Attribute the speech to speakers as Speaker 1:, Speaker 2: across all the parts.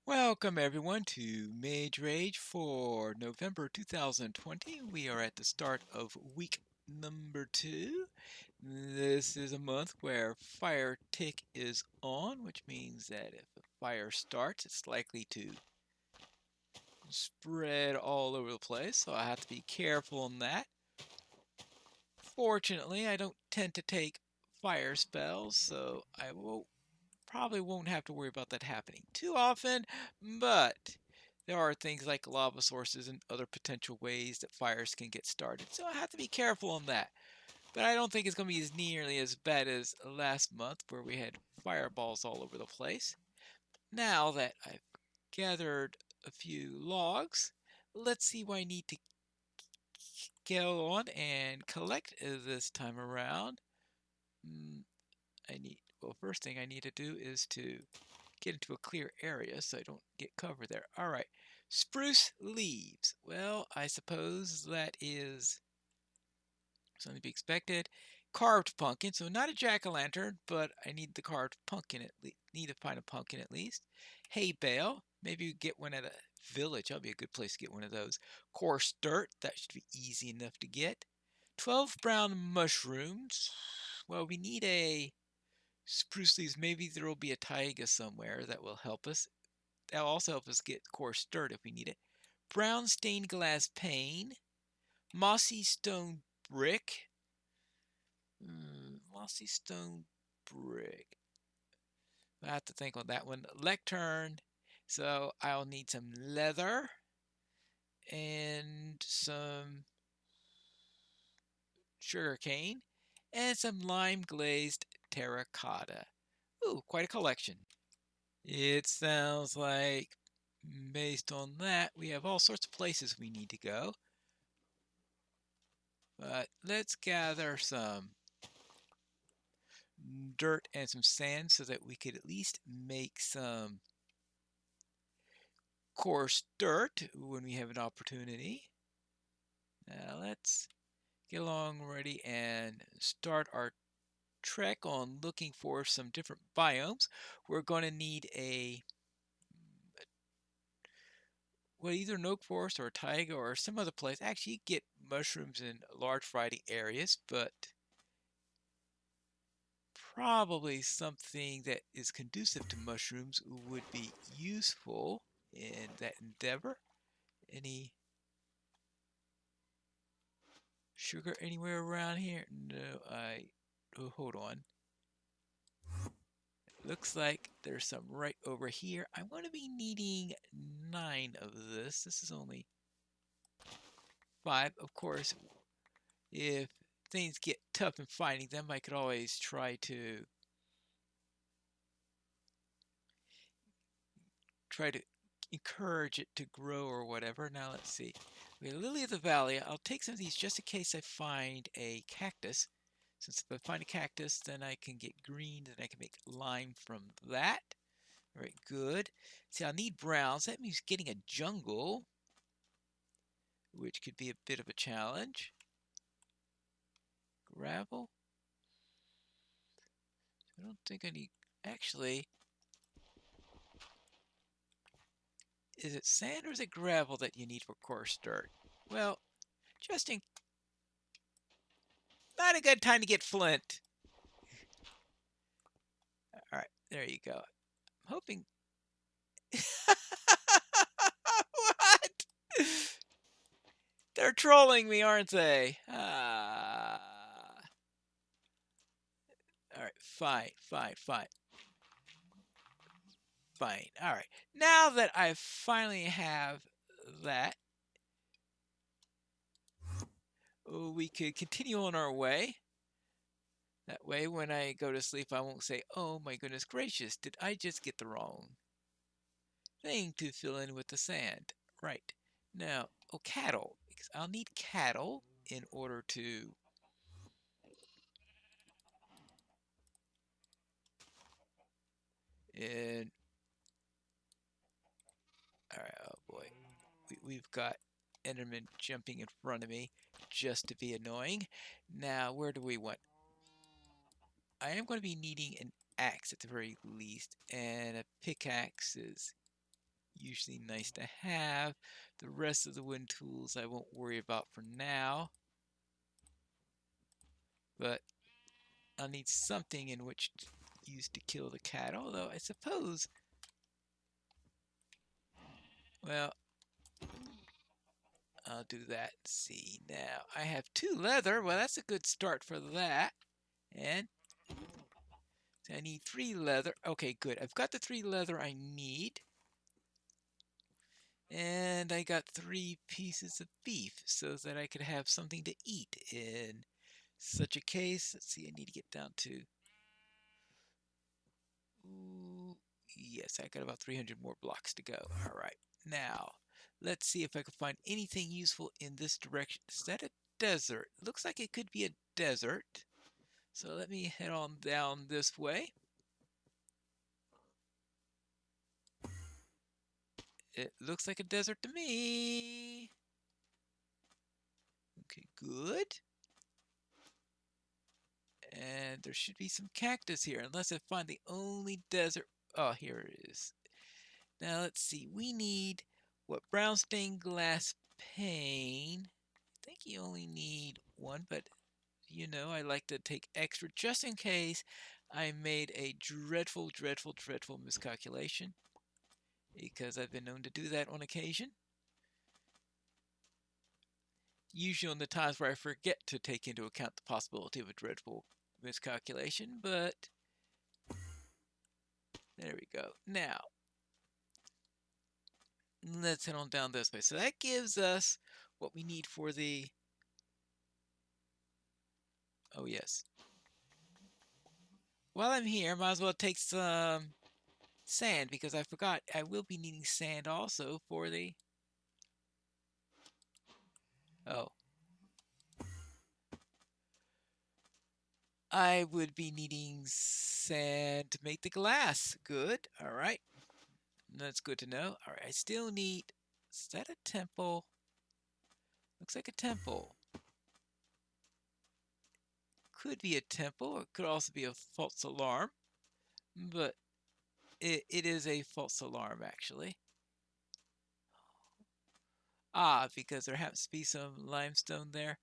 Speaker 1: Welcome everyone to Mage Rage for November 2020. We are at the start of week number 2. This is a month where fire tick is on, which means that if a fire starts, it's likely to spread all over the place, so I have to be careful on that. Fortunately, I don't tend to take fire spells, so probably won't have to worry about that happening too often, but there are things like lava sources and other potential ways that fires can get started, so I have to be careful on that. But I don't think it's going to be as nearly as bad as last month where we had fireballs all over the place. Now that I've gathered a few logs, let's see what I need to go on and collect this time around. Well, first thing I need to do is to get into a clear area so I don't get covered there. All right, spruce leaves. Well, I suppose that is something to be expected. Carved pumpkin, so not a jack-o'-lantern, but I need the carved pumpkin need to find a pumpkin at least. Hay bale, maybe get one at a village. That'll be a good place to get one of those. Coarse dirt, that should be easy enough to get. 12 brown mushrooms. Well, we need a spruce leaves. Maybe there will be a taiga somewhere that will help us. That'll also help us get coarse dirt if we need it. Brown stained glass pane. Mossy stone brick. Mossy stone brick. I have to think on that one. Lectern. So I'll need some leather and some sugar cane and some lime glazed terracotta. Ooh, quite a collection. It sounds like, based on that, we have all sorts of places we need to go. But let's gather some dirt and some sand so that we could at least make some coarse dirt when we have an opportunity. Now let's get along ready and start our trek on looking for some different biomes. We're going to need either an oak forest or a taiga or some other place. Actually, you get mushrooms in large variety areas, but probably something that is conducive to mushrooms would be useful in that endeavor. Any sugar anywhere around here? No, oh, hold on. Looks like there's some right over here. I'm going to be needing 9 of this. This is only 5. Of course, if things get tough in finding them, I could always try to encourage it to grow or whatever. Now let's see. We have Lily of the Valley. I'll take some of these just in case I find a cactus. Since if I find a cactus, then I can get green, then I can make lime from that. All right, good. See, I'll need browns. That means getting a jungle, which could be a bit of a challenge. Gravel. I don't think I need... Actually, is it sand or is it gravel that you need for coarse dirt? Well, just in... Not a good time to get flint. All right, there you go. I'm hoping... What? They're trolling me, aren't they? All right, fine. All right. Now that I finally have that, we could continue on our way. That way, when I go to sleep, I won't say, oh my goodness gracious, did I just get the wrong thing to fill in with the sand? Right. Now, cattle, because I'll need cattle in order to... And, all right, oh boy. We've got Enderman jumping in front of me just to be annoying. Now, where do we want? I am going to be needing an axe at the very least, and a pickaxe is Usually nice to have. The rest of the wind tools I won't worry about for now. But I'll need something in which to use to kill the cat. Although I suppose, well, I'll do that. See, now I have 2 leather. Well, that's a good start for that. And I need 3 leather. Okay, good. I've got the 3 leather I need. And I got 3 pieces of beef so that I could have something to eat in such a case. Let's see, I need to get down to... Ooh, yes, I got about 300 more blocks to go. All right, now let's see if I can find anything useful in this direction. Is that a desert? Looks like it could be a desert. So let me head on down this way. It looks like a desert to me. Okay, good. And there should be some cactus here, unless I find the only desert. Oh, here it is. Now let's see. We need what? Brown stained glass pane. I think you only need 1, but you know, I like to take extra just in case I made a dreadful, dreadful, dreadful miscalculation, because I've been known to do that on occasion. Usually on the times where I forget to take into account the possibility of a dreadful miscalculation, but there we go. Now, let's head on down this way. So that gives us what we need for the... Oh, yes. While I'm here, might as well take some sand, because I forgot I will be needing sand also for the... Oh. I would be needing sand to make the glass. Good. All right. That's good to know. All right. I still need... Is that a temple? Looks like a temple. Could be a temple. It could also be a false alarm. But it is a false alarm, actually. Ah, because there happens to be some limestone there.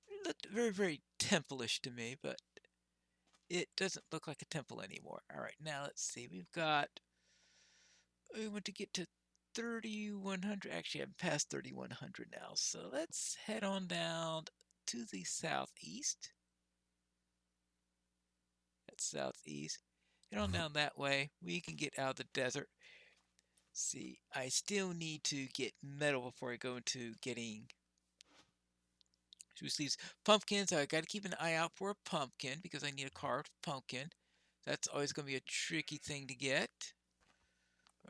Speaker 1: It looked very, very temple-ish to me, but it doesn't look like a temple anymore. All right, now let's see. We want to get to 3,100. Actually, I'm past 3,100 now. So let's head on down to the southeast. That's southeast. Head on down that way. We can get out of the desert. See, I still need to get metal before I go into getting loose leaves. Pumpkins, I got to keep an eye out for a pumpkin because I need a carved pumpkin. That's always going to be a tricky thing to get.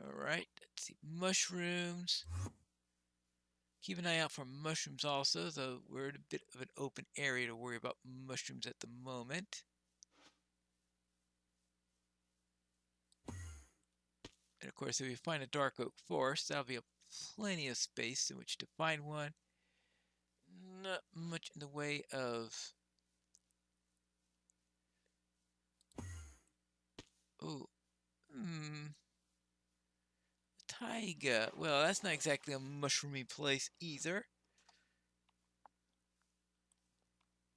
Speaker 1: All right, let's see. Mushrooms. Keep an eye out for mushrooms also, though we're in a bit of an open area to worry about mushrooms at the moment. And of course, if we find a dark oak forest, that'll be plenty of space in which to find one. Not much in the way of... Oh, taiga. Well, that's not exactly a mushroomy place either.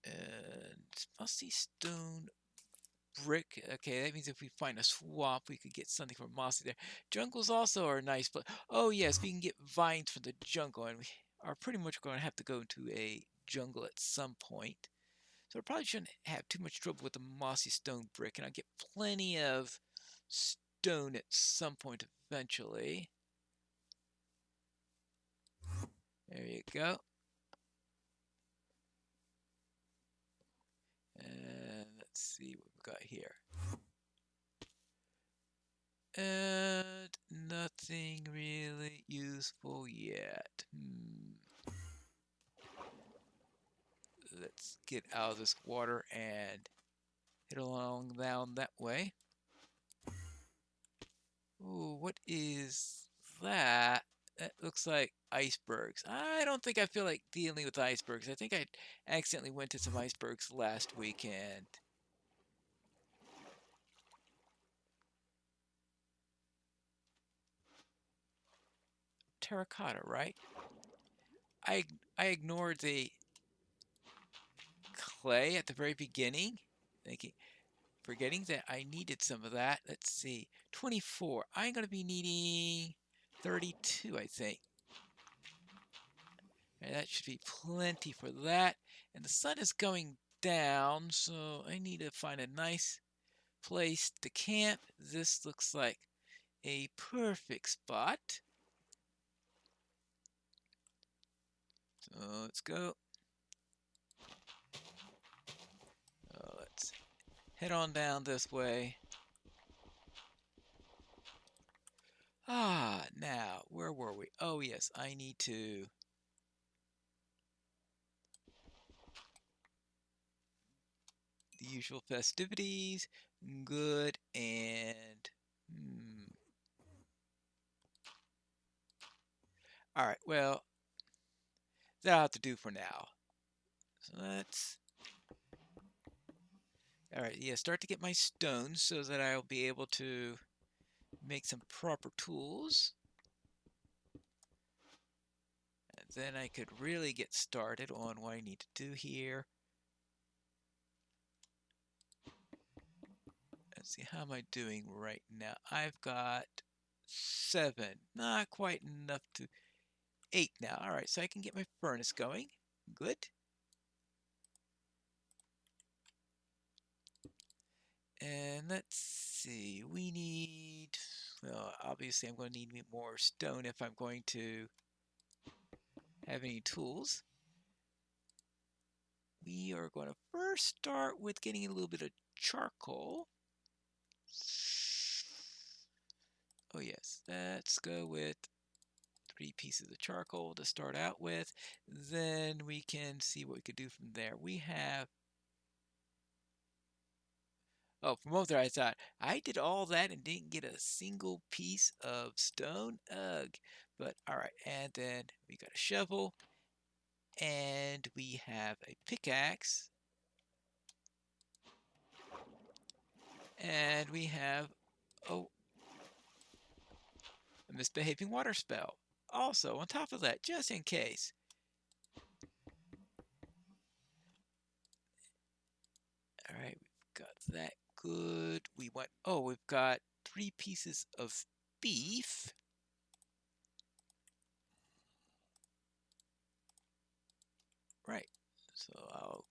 Speaker 1: And mossy stone brick. Okay, that means if we find a swamp, we could get something from mossy there. Jungles also are nice, but oh yes, we can get vines from the jungle, and we are pretty much going to have to go into a jungle at some point. So I probably shouldn't have too much trouble with the mossy stone brick, and I'll get plenty of stone at some point eventually. There you go. And let's see what we've got here. And nothing really useful yet. Let's get out of this water and head along down that way. Ooh, what is that? That looks like icebergs. I don't think I feel like dealing with icebergs. I think I accidentally went to some icebergs last weekend. terracotta, right? I ignored the clay at the very beginning, thinking, forgetting that I needed some of that. Let's see, 24. I'm going to be needing 32, I think. And that should be plenty for that. And the sun is going down, so I need to find a nice place to camp. This looks like a perfect spot. So let's go. Let's head on down this way. Now, where were we? Oh, yes, I need to... The usual festivities. Good, and... Alright, well, that'll have to do for now. So let's... Alright, yeah, start to get my stones so that I'll be able to make some proper tools. And then I could really get started on what I need to do here. Let's see, how am I doing right now? I've got 7. Not quite enough to... 8 now. Alright, so I can get my furnace going. Good. And let's see, we need... Well, obviously I'm going to need more stone if I'm going to have any tools. We are going to first start with getting a little bit of charcoal. Oh yes, let's go with 3 pieces of charcoal to start out with. Then we can see what we could do from there. We have... Oh, from over there I thought, I did all that and didn't get a single piece of stone. Ugh. But alright, and then we got a shovel. And we have a pickaxe. And we have, oh, a misbehaving water spell. Also, on top of that, just in case. Alright, we've got that good. We want, oh, we've got 3 pieces of beef. Right, so I'll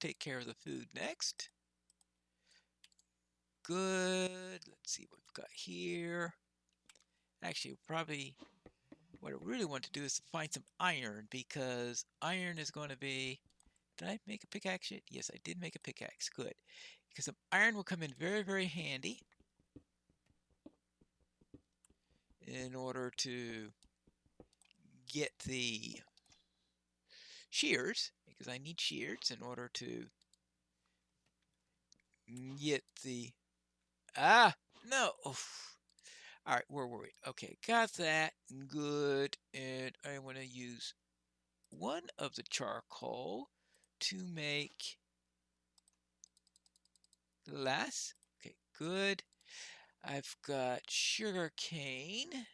Speaker 1: take care of the food next. Good. Let's see what we've got here. Actually, probably what I really want to do is to find some iron, because iron is going to be... Did I make a pickaxe yet? Yes, I did make a pickaxe. Good. Because some iron will come in very, very handy in order to get the shears, because I need shears in order to get the... No! Oof. Alright, where were we? Okay, got that. Good. And I want to use one of the charcoal to make glass. Okay, good. I've got sugar cane.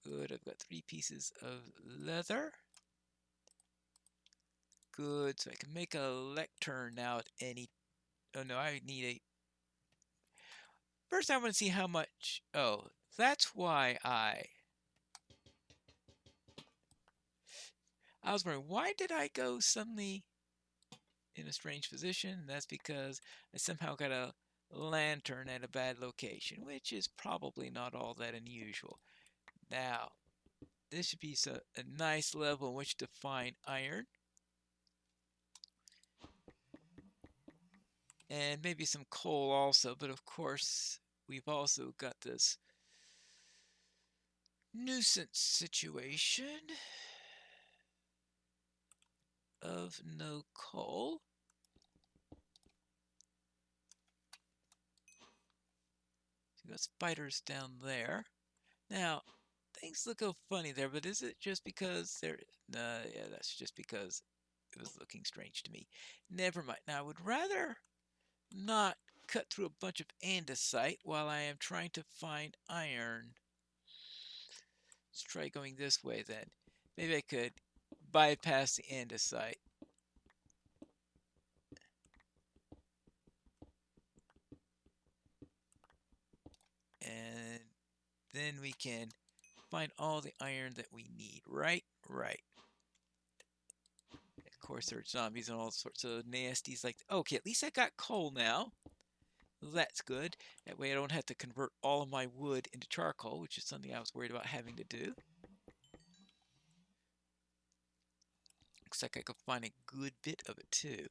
Speaker 1: Good, I've got 3 pieces of leather. Good, so I can make a lectern now at any... Oh no, I need a... First I want to see how much... Oh, that's why I was wondering, why did I go suddenly in a strange position? That's because I somehow got a lantern at a bad location, which is probably not all that unusual. Now, this should be a nice level in which to find iron. And maybe some coal also, but of course we've also got this nuisance situation of no coal. So we've got spiders down there. Now, things look a funny there, but is it just because they're... yeah, that's just because it was looking strange to me. Never mind. Now, I would rather not cut through a bunch of andesite while I am trying to find iron. Let's try going this way then. Maybe I could bypass the andesite. And then we can find all the iron that we need, right? Right. Of course, there are zombies and all sorts of nasties like that. Okay, at least I got coal now. That's good. That way I don't have to convert all of my wood into charcoal, which is something I was worried about having to do. Looks like I could find a good bit of it too.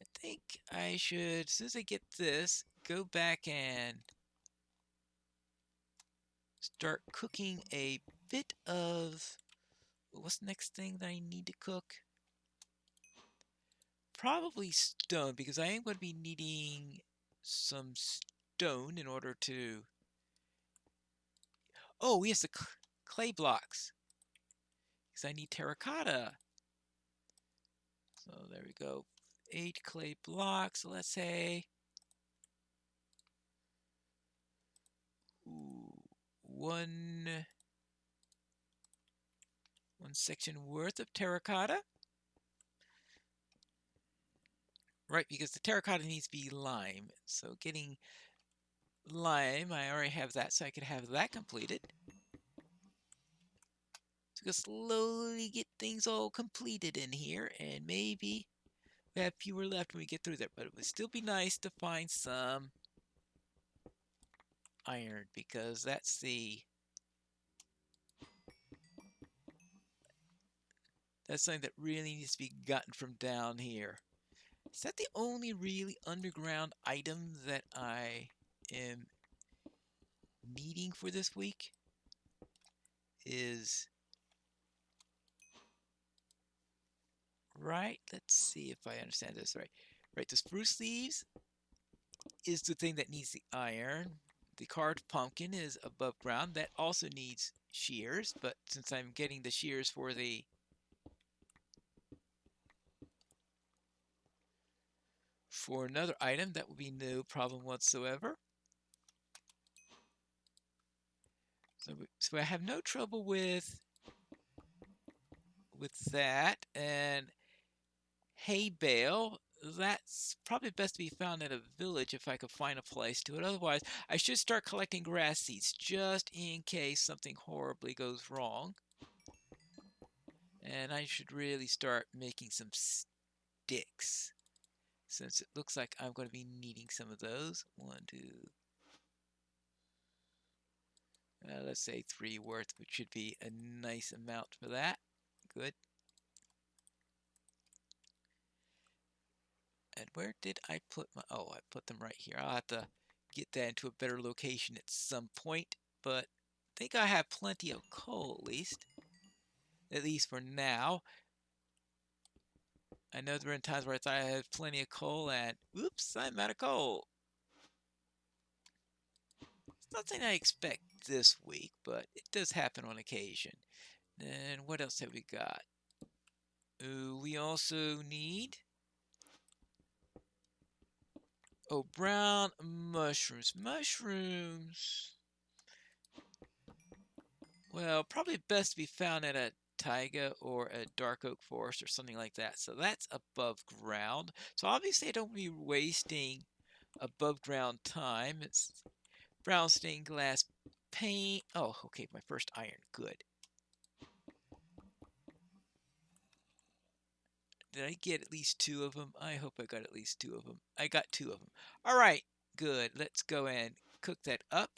Speaker 1: I think I should, as soon as I get this, go back and start cooking a bit of, what's the next thing that I need to cook? Probably stone, because I am going to be needing some stone in order to... Oh, yes, the clay blocks. Because I need terracotta. So there we go. 8 clay blocks, let's say. Ooh, one section worth of terracotta. Right, because the terracotta needs to be lime. So getting lime, I already have that, so I could have that completed. So we'll slowly get things all completed in here, and maybe we have fewer left when we get through there. But it would still be nice to find some iron, because that's something that really needs to be gotten from down here. Is that the only really underground item that I am needing for this week? Is... Right, let's see if I understand this right. Right, the spruce leaves is the thing that needs the iron. The carved pumpkin is above ground. That also needs shears, but since I'm getting the shears for another item, that will be no problem whatsoever. So I have no trouble with that. And hay bale, that's probably best to be found at a village if I could find a place to it. Otherwise, I should start collecting grass seeds just in case something horribly goes wrong. And I should really start making some sticks, since it looks like I'm going to be needing some of those. 1, 2, let's say 3 worth, which should be a nice amount for that. Good. And where did I put my... Oh, I put them right here. I'll have to get that into a better location at some point, but I think I have plenty of coal at least for now. I know there were times where I thought I had plenty of coal and oops, I'm out of coal. It's nothing I expect this week, but it does happen on occasion. And what else have we got? We also need... Oh, brown mushrooms. Mushrooms... Well, probably best to be found at a taiga or a dark oak forest or something like that. So that's above ground. So obviously I don't be wasting above ground time. It's brown stained glass paint. Oh, okay, my first iron. Good. Did I get at least 2 of them? I hope I got at least 2 of them. I got 2 of them. All right, good. Let's go and cook that up,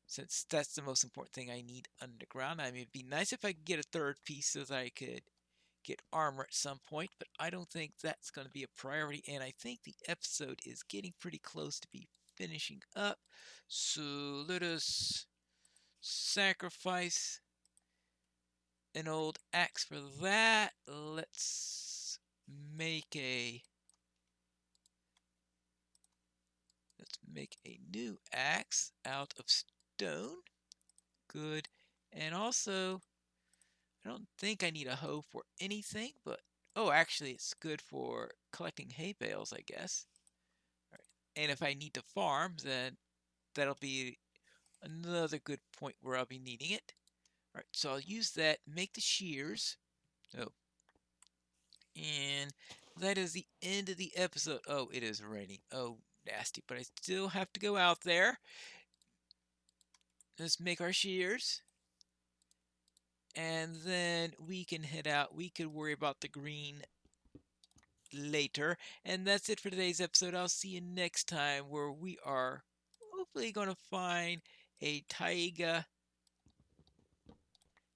Speaker 1: since that's the most important thing I need underground. I mean, it'd be nice if I could get a 3rd piece so that I could get armor at some point, but I don't think that's going to be a priority, and I think the episode is getting pretty close to be finishing up. So let us sacrifice an old axe for that. Let's make a new axe out of stone. Good. And also, I don't think I need a hoe for anything, but oh, actually, it's good for collecting hay bales, I guess. All right. And if I need to farm, then that'll be another good point where I'll be needing it. All right, so I'll use that, make the shears. Oh, and that is the end of the episode. Oh, it is raining. Oh, nasty, but I still have to go out there. Let's make our shears. And then we can head out. We could worry about the green later. And that's it for today's episode. I'll see you next time where we are hopefully going to find a taiga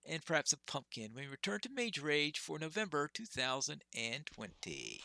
Speaker 1: and perhaps a pumpkin when we return to Mage Rage for November 2020.